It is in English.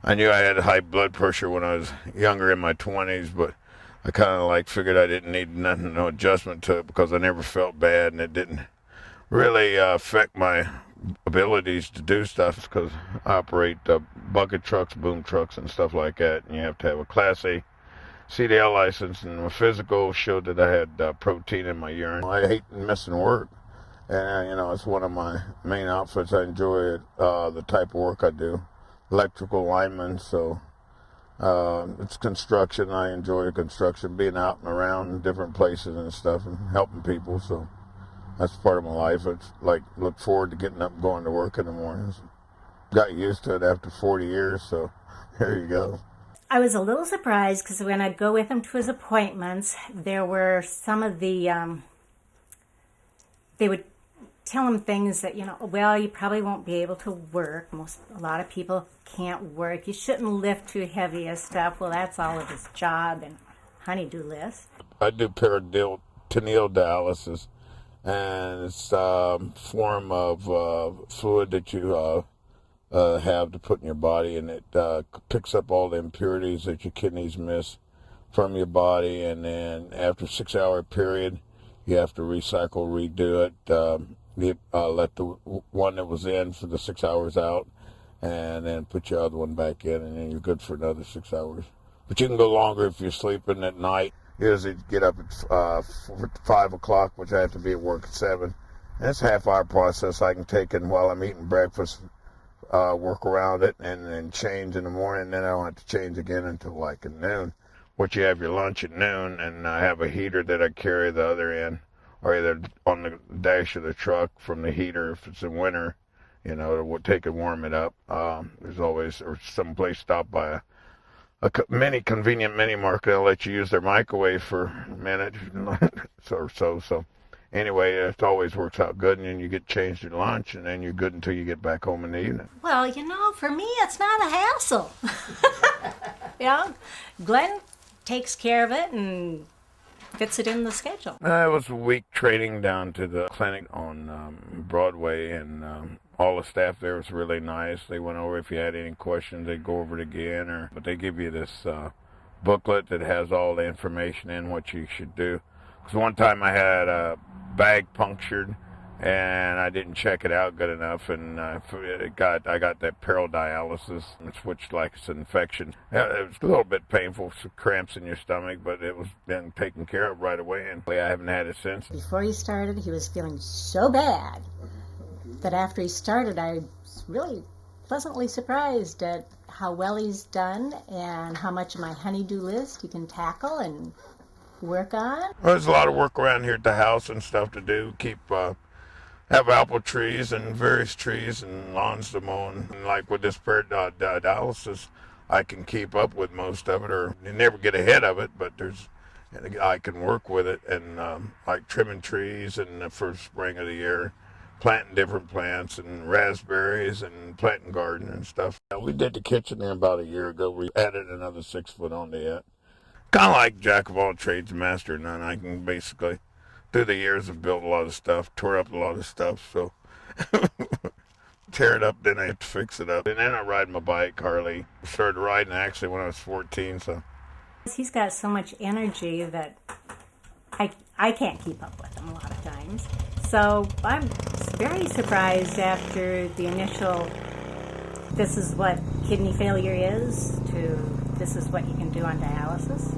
I knew I had high blood pressure when I was younger in my 20s, but I kind of like figured I didn't need nothing, no adjustment to it because I never felt bad and it didn't really affect my abilities to do stuff because I operate bucket trucks, boom trucks, and stuff like that. And you have to have a Class A CDL license, and my physical showed that I had protein in my urine. I hate missing work, and it's one of my main outfits. I enjoy it, the type of work I do, electrical lineman. So it's construction. I enjoy construction, being out and around in different places and stuff, and helping people. So that's part of my life. It's like look forward to getting up and going to work in the mornings. Got used to it after 40 years, so there you go. I was a little surprised because when I'd go with him to his appointments, there were some of they would tell him things that, well, you probably won't be able to work. A lot of people can't work. You shouldn't lift too heavy as stuff. Well, that's all of his job and honey-do list. I do peritoneal dialysis, and it's a form of fluid that you have to put in your body, and it picks up all the impurities that your kidneys miss from your body, and then after a 6-hour period, you have to recycle, redo it. You let the one that was in for the 6 hours out, and then put your other one back in, and then you're good for another 6 hours. But you can go longer if you're sleeping at night. Usually get up at 5 o'clock, which I have to be at work at 7. And it's a half-hour process I can take in while I'm eating breakfast, work around it, and then change in the morning. Then I don't have to change again until like at noon. What you have your lunch at noon, and I have a heater that I carry the other end, or either on the dash of the truck from the heater if it's in winter, to take and warm it up. There's always, or someplace stop by a convenient mini market. They'll let you use their microwave for a minute or so. So anyway, it always works out good, and then you get changed at lunch, and then you're good until you get back home in the evening. Well, for me, it's not a hassle. Glen takes care of it and fits it in the schedule. It was a week training down to the clinic on Broadway, and all the staff there was really nice. They went over if you had any questions, they'd go over it again. But they give you this booklet that has all the information in what you should do. Because one time I had a bag punctured, and I didn't check it out good enough, and I got that peritoneal dialysis, which like it's an infection. It was a little bit painful, some cramps in your stomach, but it was then taken care of right away, and I haven't had it since. Before he started, he was feeling so bad that after he started, I was really pleasantly surprised at how well he's done and how much of my honey-do list he can tackle and work on. Well, there's a lot of work around here at the house and stuff to do. Have apple trees and various trees and lawns to mow. And like with this peritoneal dialysis, I can keep up with most of it, or you never get ahead of it, but I can work with it, and like trimming trees in the first spring of the year, planting different plants and raspberries and planting garden and stuff. We did the kitchen there about a year ago. We added another 6 foot onto it. Kind of like jack of all trades, master of none. I can basically, through the years, have built a lot of stuff, tore up a lot of stuff, so tear it up, then I have to fix it up. And then I ride my bike, Harley. Started riding actually when I was 14, so. He's got so much energy that I can't keep up with him a lot of times. So I'm very surprised after the initial, this is what kidney failure is, to this is what you can do on dialysis.